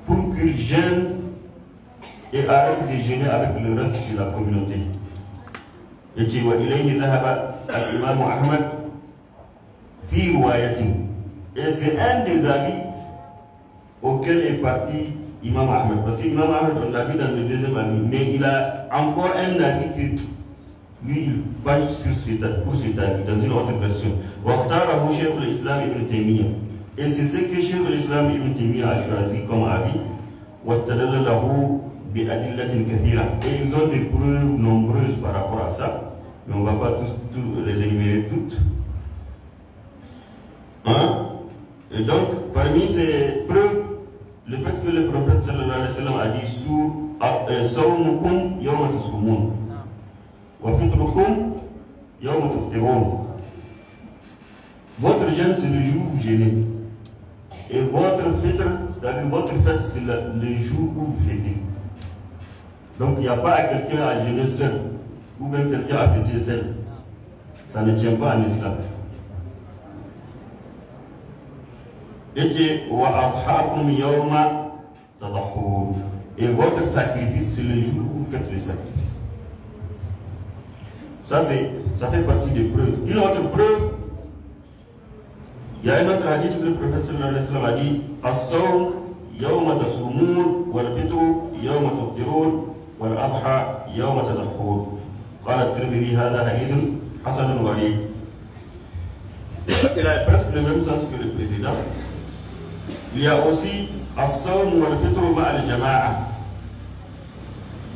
Pour qu'il gêne et arrête de gêner avec le reste de la communauté. Et c'est un des avis auquel est parti Imam Ahmed. Parce qu'Imam Ahmed, on l'a vu dans le deuxième avis, mais il a encore un avis que lui, il penche pour cet avis, dans une autre version. Et c'est ce que Cheikh l'Islam Ibn Taymiyyah a choisi comme avis. Et ils ont des preuves nombreuses par rapport à ça, mais on ne va pas tous les énumérer toutes. Hein? Et donc, parmi ces preuves, le fait que le prophète sallallahu alayhi wa sallam a dit Sawmukum yawma tasumun wa fitrukum yawma tuftirun. Votre jeûne, c'est le jour où vous jeûnez. Et votre fitr, c'est-à-dire votre fête, c'est le jour où vous fêtez. Donc il n'y a pas à quelqu'un à jeûner seul, ou même quelqu'un à fêter seul. Ça ne tient pas en islam. Et votre sacrifice, c'est le jour où vous faites le sacrifice. Ça fait partie des preuves. Une autre preuve, il y a un autre hadith où le prophète sallallahu alayhi wa sallam a dit As-sawm yawma tasumun wal fitru yawma tuftirun wal adha yawma tadahhur. Qala at-Tirmidhi hadha hadithun hasanun gharib. Il a presque le même sens que le précédent. Il y a aussi As-sawm wal fitru ma'al jama'a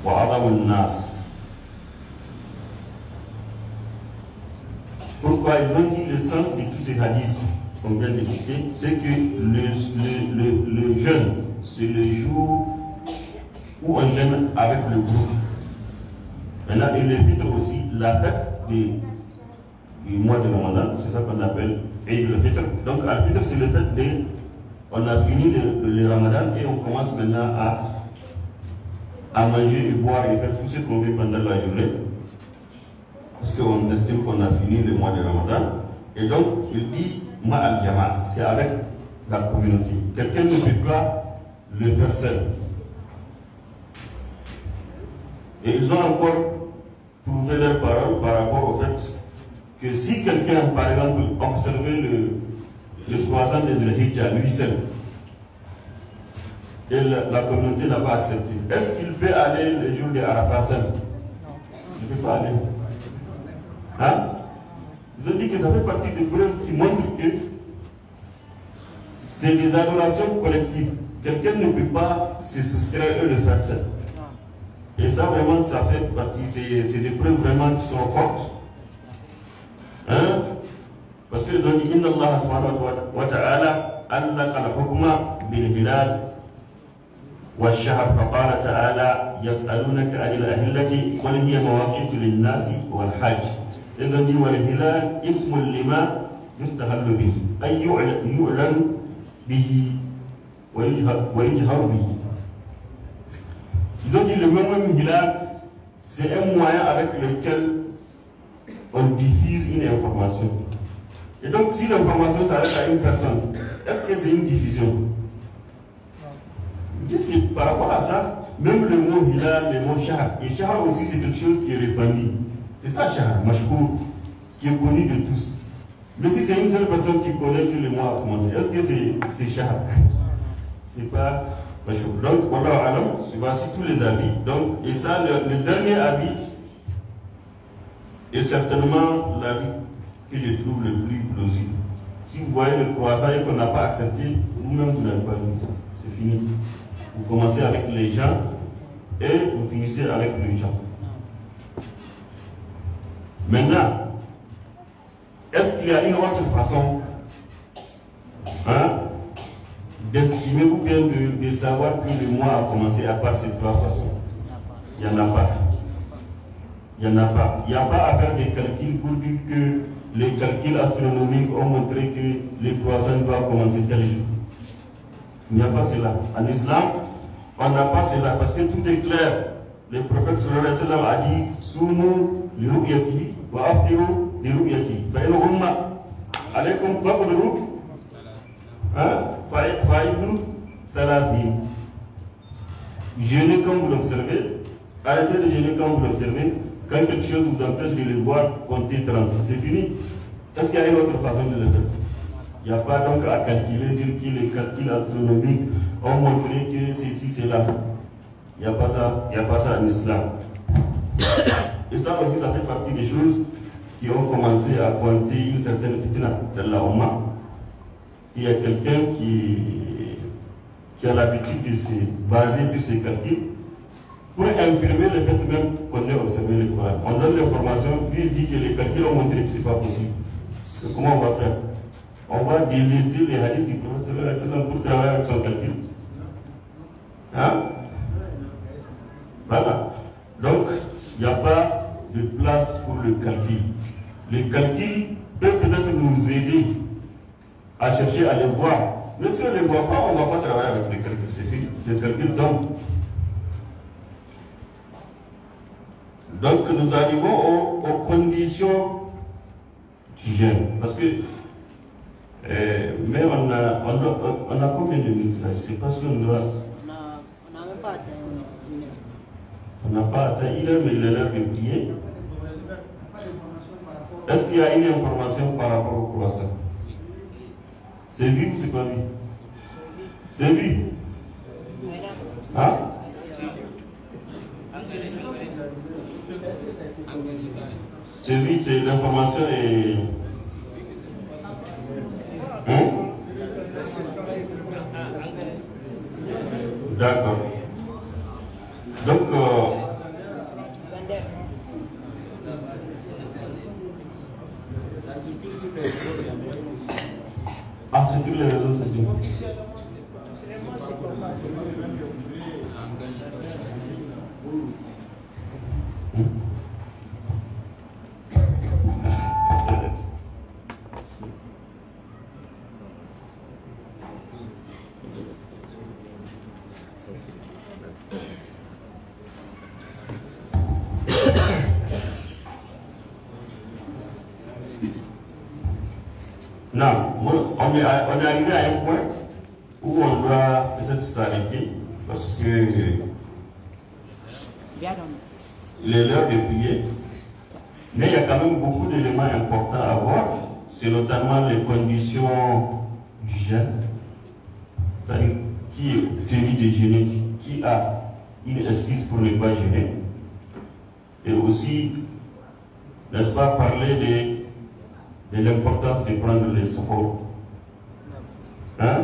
wa adamu an-nas. Pourquoi ils ont dit le sens de tous ces hadiths qu'on vient de citer, c'est que le jeûne, c'est le jour où on jeûne avec le groupe. Maintenant, et le fitr aussi, la fête du mois de Ramadan, c'est ça qu'on appelle Eid al-Fitr. Donc, al-Fitr, c'est le fait de. On a fini le Ramadan et on commence maintenant à manger et boire et faire tout ce qu'on veut pendant la journée. Parce qu'on estime qu'on a fini le mois de Ramadan. Et donc, il dit Ma'al Jama', c'est avec la communauté. Quelqu'un ne peut pas le faire seul. Et ils ont encore prouvé leur parole par rapport au fait que si quelqu'un, par exemple, observait le croissant des Zulhijja lui seul, et la communauté n'a pas accepté, est-ce qu'il peut aller le jour de Arafat seul? Il ne peut pas aller. Hein? Ils ont dit que ça fait partie des preuves qui montrent que c'est des adorations collectives. Quelqu'un ne peut pas se soustraire et le faire seul. Et ça, vraiment, ça fait partie, c'est des preuves vraiment qui sont fortes. Hein? Parce qu'ils ont dit Inna Allah subhanahu wa ta'ala allaka al-hukma bil-hilal والشهر فقال تعالى يسألونك عن الأهلة قل هي مواقيت للناس والحج. إذن دي والهلال اسم لما يستهل به أي يعلن به ويجهر به. Ils ont dit le même hilal, c'est un moyen avec lequel on diffuse une information. Et donc si l'information s'arrête à une personne, est-ce que c'est une diffusion? Ils disent que par rapport à ça, même le mot hilal, le mot shahar, et shahar aussi c'est quelque chose qui est répandu. C'est ça shahar, mashkour, qui est connu de tous. Mais si c'est une seule personne qui connaît que le mot a commencé, est-ce que c'est shahar? C'est pas mashkour. Donc, wallahu alam, voici tous les avis. Donc, et ça, le dernier avis est certainement l'avis que je trouve le plus plausible. Si vous voyez le croissant et qu'on n'a pas accepté, vous-même vous n'avez pas vu. C'est fini. Vous commencez avec les gens et vous finissez avec les gens. Maintenant, est-ce qu'il y a une autre façon d'estimer ou bien de savoir que le mois a commencé à part ces trois façons. Il n'y en a pas. Il n'y en a pas. Il n'y a pas à faire des calculs pour dire que les calculs astronomiques ont montré que les croissants doivent commencer tel jour. Il n'y a pas cela. En islam, on n'a pas cela parce que tout est clair. Le prophète sallallahu alayhi wa sallam a dit Soumu li ru'yati wa afdiru li ru'yati. Fa in humma alaykum faqduru fa'idru thalathin. Jeûnez comme vous l'observez. Arrêtez de jeûner comme vous l'observez. Quand quelque chose vous empêche de le voir, comptez 30. C'est fini. Est-ce qu'il y a une autre façon de le faire? Il n'y a pas donc à calculer, dire que les calculs astronomiques ont montré que ceci, c'est là. Il n'y a pas ça, il n'y a pas ça en islam. Et ça aussi, ça fait partie des choses qui ont commencé à pointer une certaine fitna dans la Oumma. Il y a quelqu'un qui a l'habitude de se baser sur ces calculs pour infirmer le fait même qu'on ait observé le Coran. On donne l'information, lui il dit que les calculs ont montré que ce n'est pas possible. Donc, comment on va faire? On va délaisser les hadiths du prophète sallallahu alayhi wa sallam pour travailler avec son calcul. Hein? Voilà. Donc, il n'y a pas de place pour le calcul. Le calcul peut peut-être nous aider à chercher à les voir. Mais si on ne les voit pas, on ne va pas travailler avec les calculs. C'est fini. Les calculs tombent. Donc, nous arrivons aux conditions du jeûne. Parce que mais on a combien de minutes là? Je ne sais pas ce qu'on doit. On n'a même pas atteint une heure. On n'a pas atteint une heure, mais il est l'heure de prier. Est-ce qu'il y a une information par rapport au croissant? C'est vu ou c'est pas vu? C'est vu. Hein? C'est vu, c'est l'information est. Hein? D'accord. Donc, ah, c'est sur les réseaux sociaux. Non, on est arrivé à un point où on doit peut-être s'arrêter parce que il est l'heure de prier. Mais il y a quand même beaucoup d'éléments importants à voir. C'est notamment les conditions du jeûne. C'est-à-dire qui est tenu de jeûner, qui a une excuse pour ne pas jeûner. Et aussi, n'est-ce pas, parler de l'importance de prendre les secours. Hein?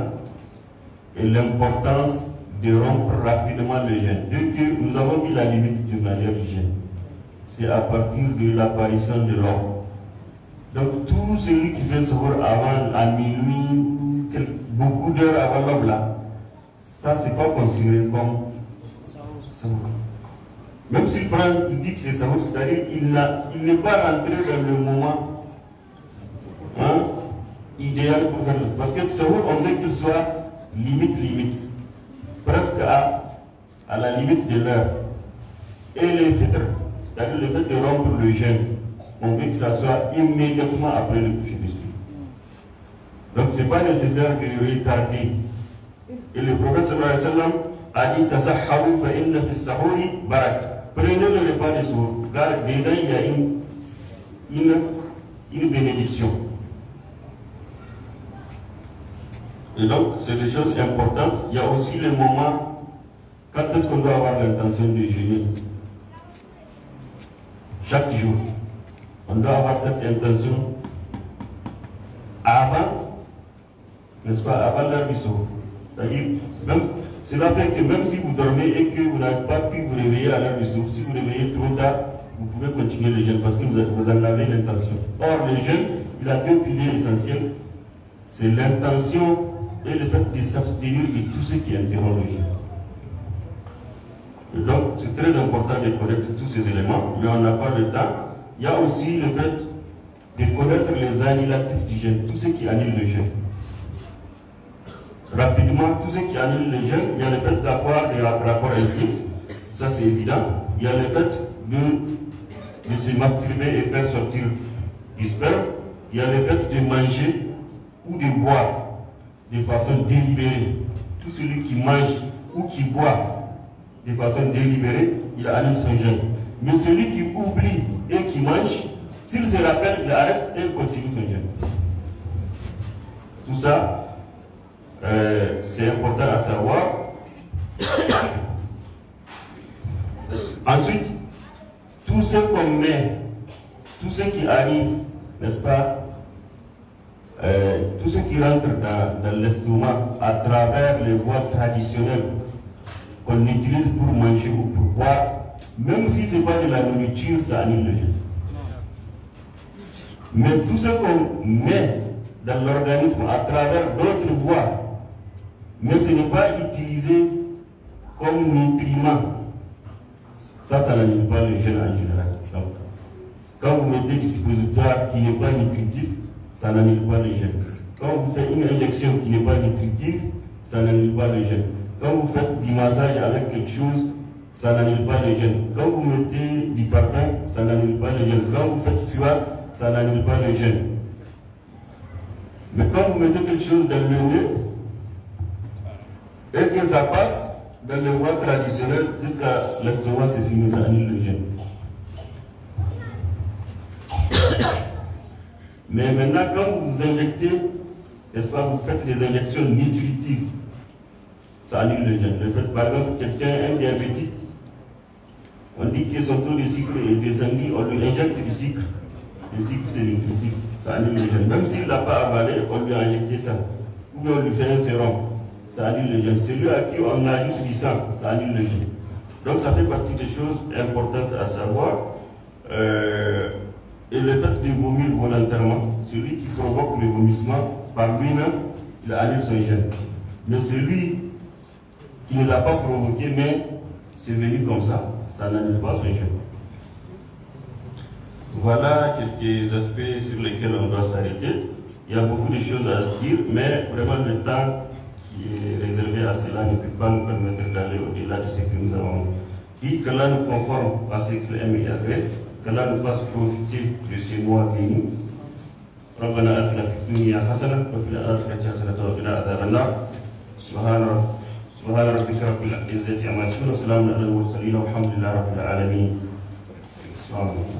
Et l'importance de rompre rapidement le jeûne. Dès que nous avons mis la limite journalière du jeûne, c'est à partir de l'apparition de l'homme. Donc tout celui qui fait secours avant, à minuit, beaucoup d'heures avant l'homme là, ça c'est pas considéré comme secours. Même s'il prend, il dit que c'est secours, c'est-à-dire il n'est pas rentré dans le moment idéal pour faire. Parce que ce jour, on veut qu'il soit limite, presque à la limite de l'heure. Et les fêtes, c'est-à-dire le fait de rompre le jeûne, on veut que ça soit immédiatement après le coucher du soleil. Donc ce n'est pas nécessaire de retarder. Et le prophète sallallahu alayhi wa sallam a dit Tasahharu fa inna fi sahuri barak. Prenez le repas de sour, car dedans il y a une bénédiction. Et donc, c'est des choses importantes. Il y a aussi le moment, quand est-ce qu'on doit avoir l'intention de jeûner? Chaque jour. On doit avoir cette intention avant, n'est-ce pas, avant l'heure du soir. C'est-à-dire, cela fait que même si vous dormez et que vous n'avez pas pu vous réveiller à l'heure du soir, si vous réveillez trop tard, vous pouvez continuer le jeûne parce que vous en avez l'intention. Or, le jeûne, il a deux piliers essentiels. c'est l'intention et le fait de s'abstenir de tout ce qui interrompt le jeûne. Donc, c'est très important de connaître tous ces éléments, mais on n'a pas le temps. Il y a aussi le fait de connaître les annihilatifs du jeûne, tout ce qui annule le jeûne. Rapidement, tout ce qui annule le jeûne, il y a le fait d'avoir des rapports intimes, ça c'est évident. Il y a le fait de se masturber et faire sortir du sperme. Il y a le fait de manger ou de boire de façon délibérée. Tout celui qui mange ou qui boit de façon délibérée, il annule son jeûne. Mais celui qui oublie et qui mange, s'il se rappelle, il arrête et il continue son jeûne. Tout ça, c'est important à savoir. Ensuite, tout ce qu'on met, tout ce qui arrive, n'est-ce pas, tout ce qui rentre dans l'estomac à travers les voies traditionnelles qu'on utilise pour manger ou pour boire, même si ce n'est pas de la nourriture, ça annule le jeûne. Mais tout ce qu'on met dans l'organisme à travers d'autres voies, mais ce n'est pas utilisé comme nutriment, ça n'annule pas le jeûne en général. Donc, quand vous mettez du suppositoire qui n'est pas nutritif, ça n'annule pas le jeûne. Quand vous faites une injection qui n'est pas nutritive, ça n'annule pas le jeûne. Quand vous faites du massage avec quelque chose, ça n'annule pas le jeûne. Quand vous mettez du parfum, ça n'annule pas le jeûne. Quand vous faites suave, ça n'annule pas le jeûne. Mais quand vous mettez quelque chose dans le nez et que ça passe dans les voies traditionnelles jusqu'à l'estomac, c'est fini, ça annule le jeûne. Mais maintenant, quand vous vous injectez, n'est-ce pas, vous faites des injections nutritives, ça annule le jeûne. Le fait, par exemple, quelqu'un, un diabétique, on dit que son taux de sucre est descendu, on lui injecte du sucre. Le sucre, c'est nutritif, ça annule le jeûne. Même s'il n'a pas avalé, on lui a injecté ça. Ou bien on lui fait un sérum, ça annule le jeûne. Celui à qui on ajoute du sang, ça annule le jeûne. Donc ça fait partie des choses importantes à savoir. Et le fait de vomir volontairement, celui qui provoque le vomissement par lui-même, il annule son jeûne. Mais celui qui ne l'a pas provoqué, mais c'est venu comme ça n'annule pas son jeûne. Voilà quelques aspects sur lesquels on doit s'arrêter. Il y a beaucoup de choses à se dire, mais vraiment le temps qui est réservé à cela ne peut pas nous permettre d'aller au-delà de ce que nous avons dit. Que là nous conforme à ce qu'il aime et agrée. qu'Allah nous fasse profiter de ces mois bénis. ربنا آتنا في الدنيا حسنة وفي الآخرة حسنة وقنا عذاب النار. سبحان ربك رب العزة عما يصفون وسلام على المرسلين والحمد لله رب العالمين. السلام عليكم.